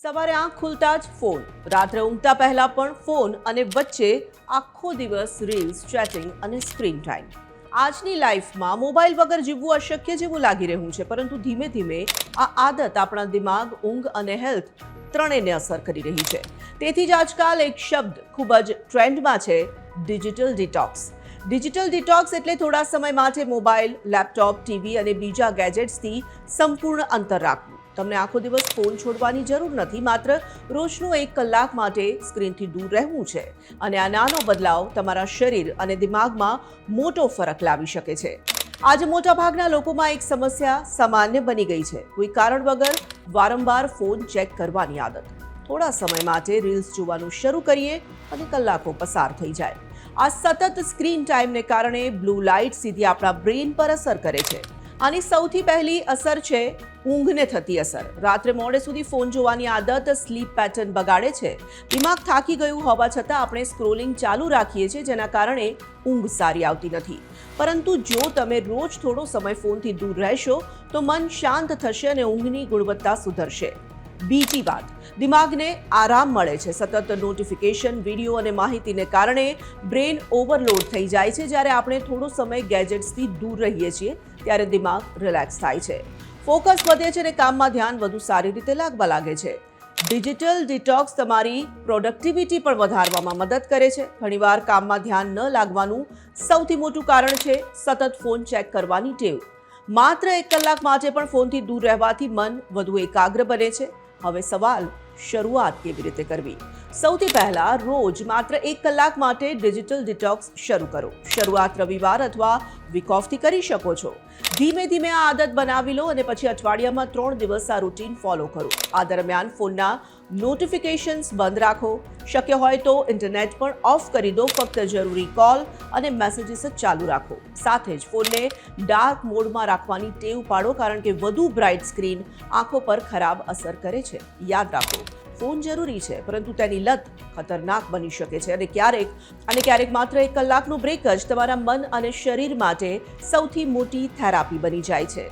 સવારે આંખ ખુલતા જ ફોન, રાત્રે ઊંઘતા પહેલા પણ ફોન અને વચ્ચે આખો દિવસ રીલ્સ, ચેટિંગ અને સ્ક્રીન ટાઈમ. આજની લાઈફમાં મોબાઈલ વગર જીવવું અશક્ય જેવું લાગી રહ્યું છે, પરંતુ ધીમે ધીમે આ આદત આપણા દિમાગ, ઊંઘ અને હેલ્થ ત્રણેયને અસર કરી રહી છે. તેથી જ આજકાલ એક શબ્દ ખૂબ જ ટ્રેન્ડમાં છે, ડિજિટલ ડિટોક્સ. ડિજિટલ ડિટોક્સ એટલે થોડા સમય માટે મોબાઈલ, લેપટોપ, ટીવી અને બીજા ગેજેટ્સથી સંપૂર્ણ અંતર રાખવું. તમને આખો દિવસ ફોન છોડવાની જરૂર નથી, માત્ર રોજનો 1 કલાક માટે સ્ક્રીનથી દૂર રહેવું છે. અને આ નાનો બદલાવ તમારા શરીર અને દિમાગમાં મોટો ફરક લાવી શકે છે. આજે મોટાભાગના લોકોમાં એક સમસ્યા સામાન્ય બની ગઈ છે, કોઈ કારણ વગર વારંવાર ફોન ચેક કરવાની આદત. થોડા સમય માટે રીલ્સ જોવાનું શરૂ કરીએ અને કલાકો પસાર થઈ જાય. આ સતત સ્ક્રીન ટાઈમને કારણે બ્લુ લાઇટ સીધી આપણા બ્રેઇન પર અસર કરે છે. આની સૌથી પહેલી અસર છે ઊંઘને થતી અસર. રાત્રે મોડે સુધી ફોન જોવાની આદત સ્લીપ પેટર્ન બગાડે છે. દિમાગ થાકી ગયું હોવા છતાં આપણે સ્ક્રોલિંગ ચાલુ રાખીએ છીએ, જેના કારણે ઊંઘ સારી આવતી નથી. પરંતુ જો તમે રોજ થોડો સમય ફોનથી દૂર રહેશો તો મન શાંત થશે અને ઊંઘની ગુણવત્તા સુધરશે. બીજી વાત, દિમાગને આરામ મળે છે. સતત નોટિફિકેશન, વિડીયો અને માહિતીને કારણે બ્રેન ઓવરલોડ થઈ જાય છે. જ્યારે આપણે થોડો સમય ગેજેટ્સથી દૂર રહીએ છીએ ત્યારે દિમાગ રિલેક્સ થાય છે, ફોકસ વધે છે અને કામમાં ધ્યાન વધુ સારી રીતે લાગવા લાગે છે. ડિજિટલ ડિટોક્સ તમારી પ્રોડક્ટિવિટી પણ વધારવામાં મદદ કરે છે. ઘણીવાર કામમાં ધ્યાન ન લાગવાનું સૌથી મોટું કારણ છે સતત ફોન ચેક કરવાની ટેવ. માત્ર 1 કલાક માટે પણ ફોનથી દૂર રહેવાથી મન વધુ એકાગ્ર બને છે. હવે સવાલ, શરૂઆત કેવી રીતે કરવી? સૌથી પહેલા રોજ માત્ર 1 કલાક માટે ડિજિટલ ડિટોક્સ શરૂ કરો. શરૂઆત રવિવાર અથવા વીક ઓફથી કરી શકો છો. ધીમે ધીમે આ આદત બનાવી લો અને પછી અઠવાડિયામાં 3 દિવસ આ રૂટીન ફોલો કરો. આ દરમિયાન ફોનના નોટિફિકેશન્સ બંધ રાખો. શક્ય હોય તો ઇન્ટરનેટ પણ ઓફ કરી દો. ફક્ત જરૂરી કોલ અને મેસેજીસ જ ચાલુ રાખો. સાથે જ ફોનને ડાર્ક મોડમાં રાખવાની ટેવ પાડો, કારણ કે વધુ બ્રાઇટ સ્ક્રીન આંખો પર ખરાબ અસર કરે છે. યાદ રાખો, ફોન જરૂરી છે, પરંતુ તેની લત ખતરનાક બની શકે છે. અને ક્યારેક માત્ર 1 કલાકનો બ્રેક જ તમારા મન અને શરીર માટે સૌથી મોટી થેરાપી બની જાય છે.